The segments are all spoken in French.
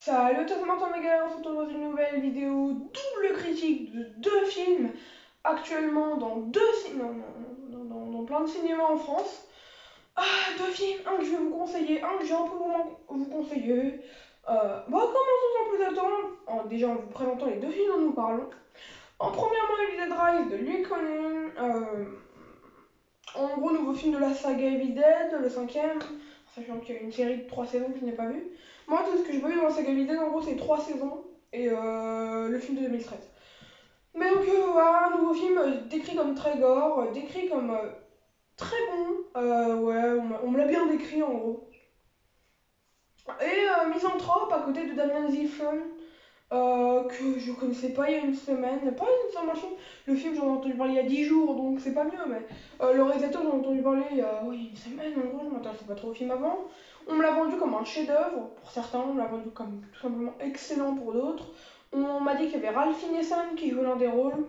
Salut tout le monde, on se retrouve dans une nouvelle vidéo double critique de deux films actuellement dans dans plein de cinémas en France. Deux films, un que je vais vous conseiller, un que j'ai un peu vous conseiller. Commençons sans plus attendre, déjà en vous présentant les deux films dont nous parlons. Premièrement, Evil Dead Rise de Lee Cronin. En gros, nouveau film de la saga Evil Dead, le cinquième, sachant qu'il y a une série de 3 saisons que je n'ai pas vue. Moi, tout ce que j'ai pas vu dans la saga Evil Dead, en gros, c'est 3 saisons et le film de 2013. Mais donc, voilà, un nouveau film décrit comme très gore, décrit comme très bon. Ouais, on me l'a bien décrit en gros. Et Misanthrope à côté de Damien Zilfon. Que je connaissais pas il y a une semaine, pas une semaine machin. Le film j'en ai entendu parler il y a 10 jours donc c'est pas mieux, mais le réalisateur j'en ai entendu parler il y a une semaine, en gros je m'intéressais pas trop au film avant. On me l'a vendu comme un chef-d'œuvre pour certains, on me l'a vendu comme tout simplement excellent pour d'autres. On m'a dit qu'il y avait Ralph Ineson qui jouait l'un des rôles.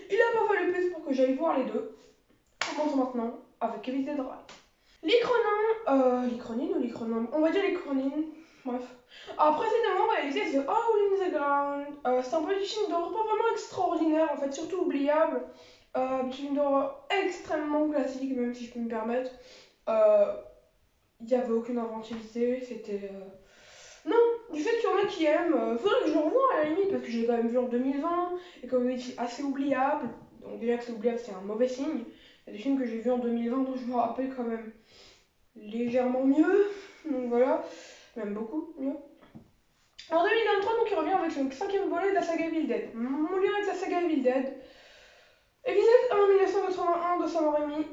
Il a pas fallu plus pour que j'aille voir les deux. Commençons maintenant avec Evil Dead Rise. Lee Cronin ou Lee Cronin, on va dire Lee Cronin. Bref. Précédemment réalisé The Hole in the Ground. C'est un petit film d'horreur pas vraiment extraordinaire, en fait, surtout oubliable. Petit film d'horreur extrêmement classique, même si je peux me permettre. Il n'y avait aucune inventivité, c'était. Non, du fait qu'il y en a qui aiment, faudrait que je le revoie à la limite, parce que je l'ai quand même vu en 2020, et comme vous dit, assez oubliable. Donc, déjà que c'est oubliable, c'est un mauvais signe. Il y a des films que j'ai vus en 2020 dont je me rappelle quand même légèrement mieux. Donc voilà, même beaucoup mieux. En 2023, donc il revient avec le 5e volet de la saga Evil Dead. Mon lien avec la saga Evil Dead. Evil Dead 1 1981 de Sam Raimi.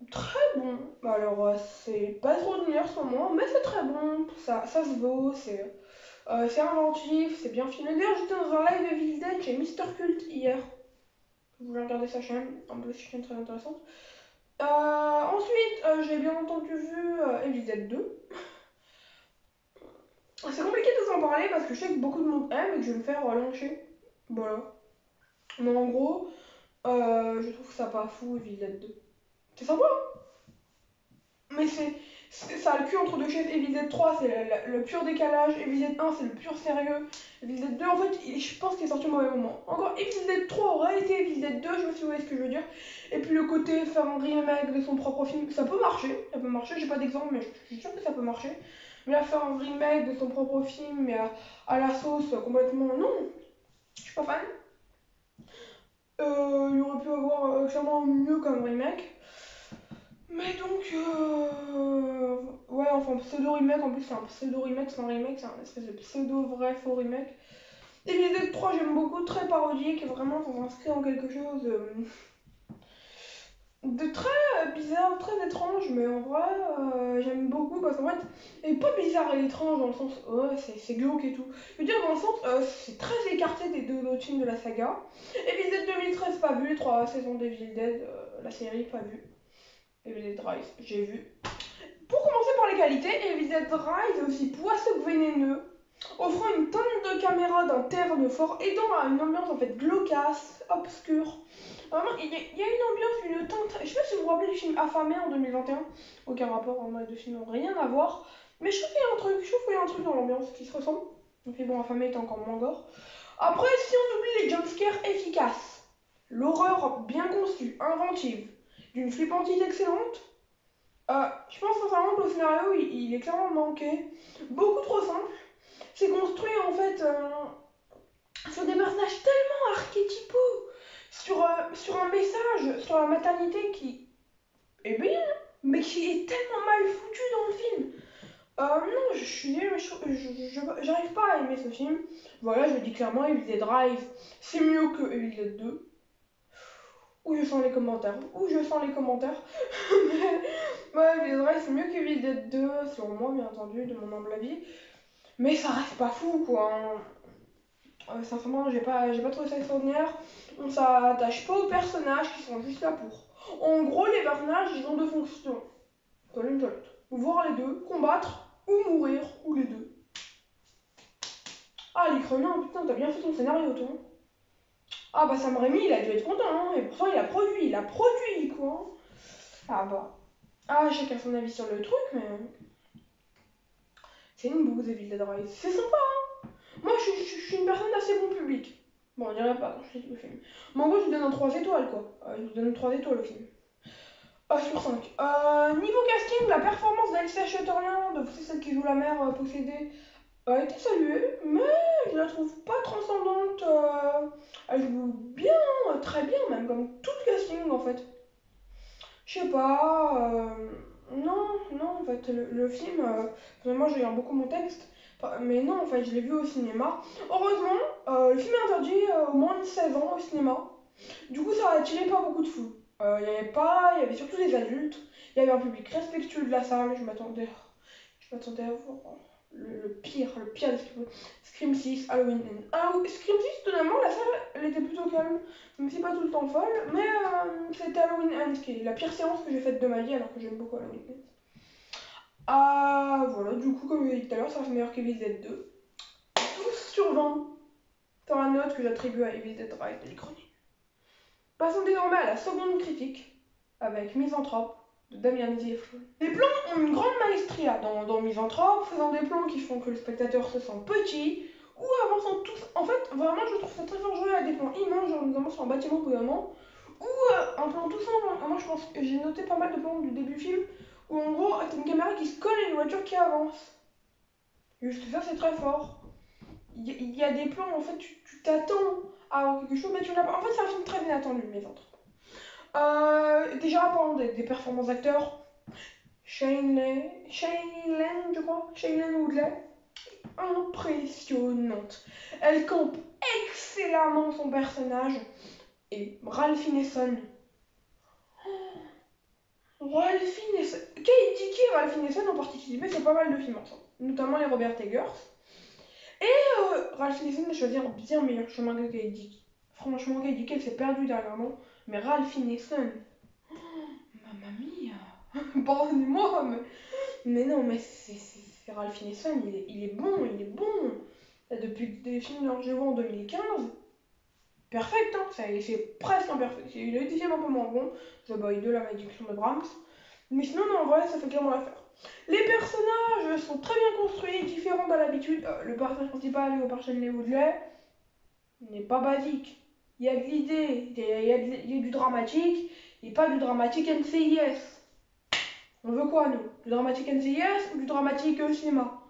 Très bon. Alors, c'est pas extraordinaire ce moment, mais c'est très bon. Ça se vaut, c'est inventif, c'est bien filmé. D'ailleurs, j'étais dans un live Evil Dead chez Mister Cult hier. Vous voulez regarder sa chaîne, un peu chaîne très intéressante. Ensuite, j'ai bien entendu vu Evil Dead 2. C'est compliqué de vous en parler parce que je sais que beaucoup de monde aime et que je vais me faire lyncher. Voilà. Mais en gros, je trouve que ça pas fou Evil Dead 2. C'est sympa, hein, mais ça a le cul entre deux chaises. Evil Dead 3, c'est le pur décalage. Evil Dead 1, c'est le pur sérieux. Evil Dead 2, en fait, je pense qu'il est sorti au mauvais moment. Encore, Evil Dead 3 aurait été Evil Dead 2, je sais pas si vous voyez ce que je veux dire. Et puis le côté faire un remake de son propre film, ça peut marcher. Ça peut marcher, j'ai pas d'exemple, mais je suis sûre que ça peut marcher. Mais là, faire un remake de son propre film, mais à la sauce complètement. Non, je suis pas fan. Il aurait pu avoir clairement mieux comme remake. Mais donc, ouais, enfin, pseudo-remake, en plus c'est un pseudo-remake, c'est un remake, c'est un espèce de pseudo-vrai faux remake. Evil Dead 3, j'aime beaucoup, très parodique, vraiment, ça s'inscrit en quelque chose de très bizarre, très étrange, mais en vrai, j'aime beaucoup parce qu'en fait, et pas bizarre et étrange dans le sens, ouais, c'est glauque et tout. Je veux dire, dans le sens, c'est très écarté des deux autres films de la saga. Evil Dead 2013, pas vu, 3 saisons d'Evil Dead, la série, pas vu. Evil Dead Rise, j'ai vu. Pour commencer par les qualités, Evil Dead Rise est aussi poisseux que vénéneux, offrant une tonne de caméras d'un terne fort, aidant à une ambiance en fait glaucasse, obscure. Vraiment, il y a une ambiance, une teinte. Je sais pas si vous vous rappelez du film Affamé en 2021. Aucun rapport, les deux films n'ont rien à voir. Mais je trouve qu'il y a un truc, dans l'ambiance qui se ressemble. Donc bon, Affamé est encore moins gore. Après, si on oublie les jumpscares efficaces, l'horreur bien conçue, inventive, d'une flippantise excellente, je pense sincèrement que le scénario il est clairement manqué. Beaucoup trop simple. C'est construit en fait sur des personnages tellement archétypaux, sur un message, sur la maternité qui est bien, mais qui est tellement mal foutu dans le film. Non, je suis désolée, mais j'arrive pas à aimer ce film. Voilà, je dis clairement, Evil Dead Rise, c'est mieux que Evil Dead 2. Où je sens les commentaires. Ouais, Evil Dead Rise, c'est mieux qu'Evil Dead 2, selon moi, bien entendu, de mon humble avis. Mais ça reste pas fou, quoi. Sincèrement, j'ai pas trouvé ça extraordinaire. On s'attache pas aux personnages qui sont juste là pour. En gros, les personnages, ils ont deux fonctions. Soit l'une, soit l'autre. Voir les deux, combattre, ou mourir, ou les deux. Lee Cronin, putain, t'as bien fait ton scénario, toi. Bah Sam Raimi, il a dû être content, hein. Et pourtant, il a produit, quoi. Chacun son avis sur le truc, mais. C'est une bouse, Evil Dead Rise. C'est sympa, hein. Moi, je suis une personne d'assez bon public. Bon, on dirait pas quand je critique le film. Mais en gros, je lui donne un 3 étoiles, quoi. Je lui donne 3 étoiles au film. Sur 5. Niveau casting, la performance d'Alicia Sutherland, c'est celle qui joue la mère possédée, a été saluée, mais je la trouve pas transcendante. Elle joue bien, très bien même, comme tout le casting en fait. Je sais pas. Non, non, en fait, le film, vraiment, je regarde beaucoup mon texte. Mais non, en fait, je l'ai vu au cinéma. Heureusement, le film est interdit au moins de 16 ans au cinéma. Du coup, ça a attiré pas beaucoup de foule. Il y avait surtout des adultes. Il y avait un public respectueux de la salle. Je m'attendais à voir le pire de Scream 6, Halloween. Scream 6, finalement, la salle, elle était plutôt calme, même si pas tout le temps folle. Mais c'était Halloween Ends qui est la pire séance que j'ai faite de ma vie, alors que j'aime beaucoup Halloween Ends. Ah, voilà, du coup, comme je l'ai dit tout à l'heure, ça reste meilleur qu'Evil Dead 2. 12/20 dans la note que j'attribue à Evil Dead Rise de l'Ichronie. Passons désormais à la seconde critique, avec Misanthrope de Damien Ziefron. Les plans ont une grande maestria dans Misanthrope, faisant des plans qui font que le spectateur se sent petit, ou avançant tous. En fait, vraiment, je trouve ça très fort joué à des plans immenses, genre notamment sur un bâtiment au bout d'un moment, ou un plan tout simple. Moi, je pense que j'ai noté pas mal de plans du début du film, où en gros, t'as une caméra qui se colle à une voiture qui avance. Juste ça, c'est très fort. Il y a des plans, en fait, tu t'attends à quelque chose, mais tu l'as pas. En fait, c'est un film très inattendu, Misanthrope. Déjà, parlons des performances d'acteurs. Shailene, je crois, Shailene Woodley, impressionnante. Elle campe excellemment son personnage. Et Ralph Ineson. Ralph Ineson. Kate Dickey et Ralph Ineson ont participé sur pas mal de films ensemble, notamment les Robert Eggers. Et Ralph Ineson a choisi un bien meilleur chemin que Kate Dickey. Franchement, Kate Dickey s'est perdue derrière, mais Ralph Ineson, mamma mia, pardonnez-moi, mais non, mais c'est Ralph Ineson, il est bon, il est bon. Depuis des films de je vois en 2015, perfect, hein, c'est presque imperfect. Il a eu des films un peu moins bons, The Boy 2, La Malédiction de Brahms, mais sinon, non, en vrai, ça fait clairement l'affaire. Les personnages sont très bien construits, différents d'à l'habitude. Le personnage principal, Léopard Shenley Woodley, n'est pas basique. Il y a de l'idée, il y a du dramatique, et pas du dramatique NCIS. On veut quoi, nous? Du dramatique NCIS ou du dramatique cinéma?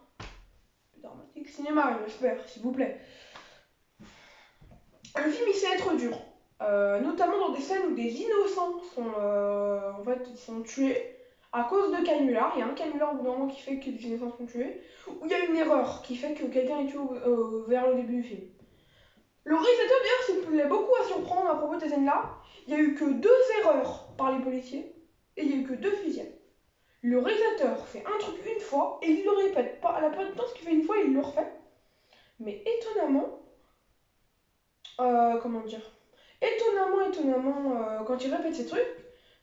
Du dramatique cinéma, j'espère, s'il vous plaît. Le film, il sait être dur. Notamment dans des scènes où des innocents sont tués à cause de canulars. Il y a un canular au bout d'un moment qui fait que des innocents sont tués. Ou il y a une erreur qui fait que quelqu'un est tué vers le début du film. Le réalisateur, d'ailleurs, s'il plaît beaucoup à surprendre à propos de ces scènes-là. Il n'y a eu que 2 erreurs par les policiers et il n'y a eu que 2 fusillades. Le réalisateur fait un truc une fois et il le répète pas. À la plupart du temps, ce qu'il fait une fois, il le refait. Mais étonnamment, comment dire, quand il répète ces trucs,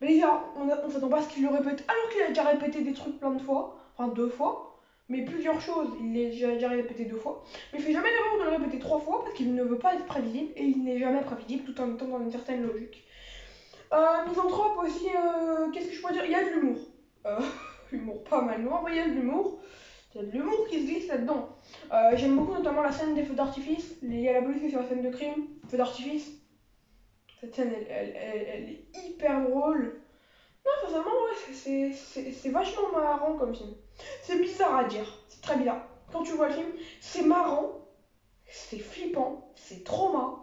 mais les gars, on s'attend pas à ce qu'il le répète alors qu'il a déjà répété des trucs plein de fois, enfin 2 fois, mais plusieurs choses, il les a déjà répété 2 fois, mais il fait jamais l'erreur de le répéter 3 fois parce qu'il ne veut pas être prévisible et il n'est jamais prévisible tout en étant dans une certaine logique. Misanthrope aussi, qu'est-ce que je pourrais dire? Il y a de l'humour. L'humour pas mal noir, mais il y a de l'humour. Il y a de l'humour qui se glisse là-dedans. J'aime beaucoup notamment la scène des feux d'artifice. Il y a la police qui est sur la scène de crime, feux d'artifice. Cette scène, elle est hyper drôle. Non, sincèrement, ouais, c'est vachement marrant comme film. C'est bizarre à dire, c'est très bizarre. Quand tu vois le film, c'est marrant, c'est flippant, c'est trauma.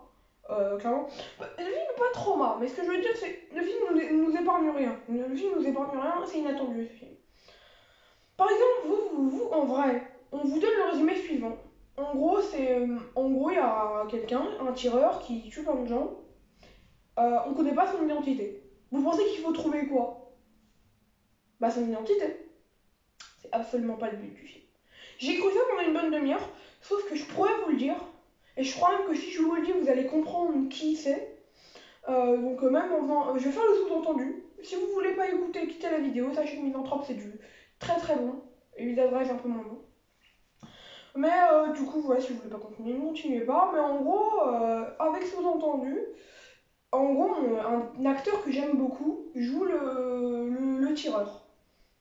Clairement. Le film n'est pas trauma, mais ce que je veux dire, c'est le film ne nous épargne rien. Le film nous épargne rien, c'est inattendu ce film. Par exemple, vous, en vrai, on vous donne le résumé suivant. En gros, il y a quelqu'un, un tireur qui tue plein de gens. On ne connaît pas son identité. Vous pensez qu'il faut trouver quoi? Bah son identité. C'est absolument pas le but du film. J'ai cru ça pendant une bonne demi-heure, sauf que je pourrais vous le dire, et je crois même que si je vous le dis, vous allez comprendre qui c'est. Donc même en faisant, je vais faire le sous-entendu. Si vous voulez pas écouter, quittez la vidéo. Sachez que Misanthrope c'est du très très bon. Et Evil Dead Rise un peu moins bon. Mais du coup, voilà, si vous voulez pas continuer, ne continuez pas. Mais en gros, avec sous-entendu, en gros, un acteur que j'aime beaucoup joue le tireur.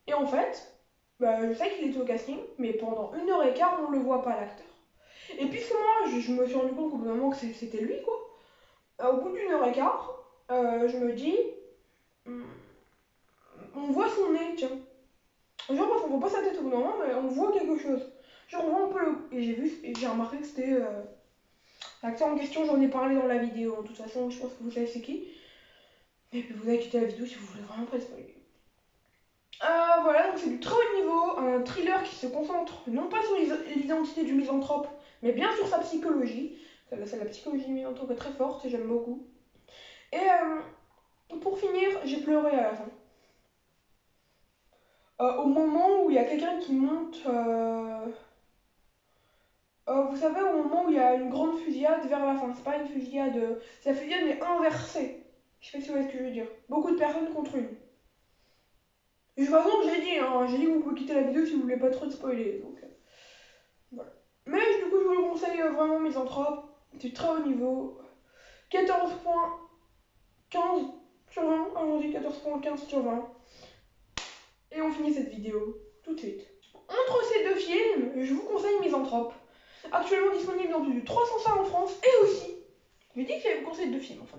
Et en fait, bah, je sais qu'il était au casting, mais pendant 1h15, on le voit pas l'acteur. Et puisque moi je me suis rendu compte qu'au bout d'un moment que c'était lui, quoi. Au bout d'une heure et quart, je me dis, hmm, on voit son nez, tiens. Genre, parce qu'on voit pas sa tête au bout d'un moment, mais on voit quelque chose. Genre, on voit un peu le. Et j'ai remarqué que c'était l'acteur en question, j'en ai parlé dans la vidéo. De toute façon, je pense que vous savez c'est qui. Et puis vous avez quitté la vidéo si vous voulez vraiment pas le spoiler. Voilà, donc c'est du très haut niveau, un thriller qui se concentre non pas sur l'identité du misanthrope, mais bien sur sa psychologie. La psychologie du misanthrope est très forte et j'aime beaucoup. Et pour finir, j'ai pleuré à la fin. Au moment où il y a quelqu'un qui monte, vous savez, au moment où il y a une grande fusillade vers la fin, c'est pas une fusillade, c'est la fusillade mais inversée. Je sais pas si vous voyez ce que je veux dire. Beaucoup de personnes contre une. De toute façon, j'ai dit que vous pouvez quitter la vidéo si vous voulez pas trop de spoiler. Donc, voilà. Mais du coup, je vous le conseille vraiment, Misanthrope. C'est très haut niveau. 14.15 sur 20. Allons-y, 14.15 sur 20. Et on finit cette vidéo tout de suite. Entre ces deux films, je vous conseille Misanthrope. Actuellement disponible dans plus de 300 salles en France et aussi, je lui ai dit que j'allais vous conseiller deux films enfin.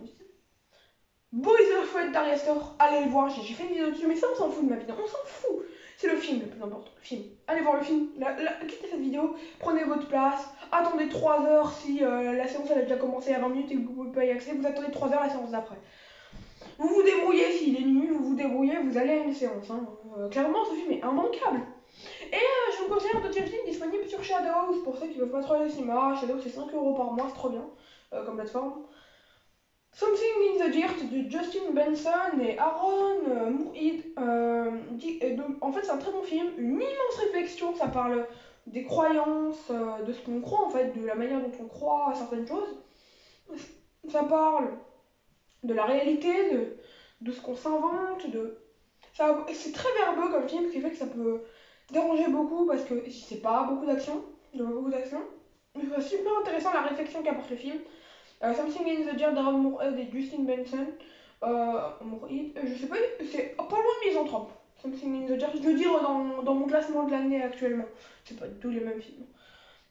Boys of Red Dariaster, allez le voir, j'ai fait une vidéo dessus, mais ça on s'en fout de ma vidéo, on s'en fout. C'est le film le plus important, le film. Allez voir le film, quittez cette vidéo, prenez votre place, attendez 3 heures si la séance elle a déjà commencé à 20 minutes et que vous pouvez pas y accéder, vous attendez 3 heures la séance d'après. Vous vous débrouillez, s'il est nul, vous vous débrouillez, vous allez à une séance. Hein. Clairement, ce film est immanquable. Et je vous conseille un deuxième film disponible sur Shadows, pour ceux qui ne peuvent pas trop aller au cinéma. Shadows c'est 5 € par mois, c'est trop bien comme plateforme. Something in the Dirt de Justin Benson et Aaron Moorhead. En fait, c'est un très bon film, une immense réflexion. Ça parle des croyances, de ce qu'on croit en fait, de la manière dont on croit à certaines choses. Ça parle de la réalité, de ce qu'on s'invente. C'est très verbeux comme film, ce qui fait que ça peut déranger beaucoup parce que c'est pas beaucoup d'action. C'est super intéressant la réflexion qu'apporte le film. Something in the Dirt d'Aaron Moorhead et Justin Benson. Je sais pas, c'est pas loin de Misanthrope. Something in the Dirt, je veux dire dans mon classement de l'année actuellement. C'est pas du tout les mêmes films.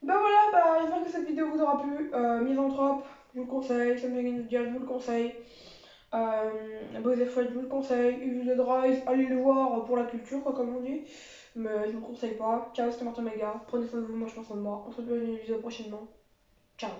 Bah voilà, j'espère que cette vidéo vous aura plu. Misanthrope, je vous le conseille. Something in the Dirt, je vous le conseille. Boys of Red, je vous le conseille. Evil Dead Rise, allez le voir pour la culture, quoi, comme on dit. Mais je vous le conseille pas. Ciao, c'était Martin Mega. Prenez soin de vous, moi je pense en moi. On se retrouve dans une vidéo prochainement. Ciao.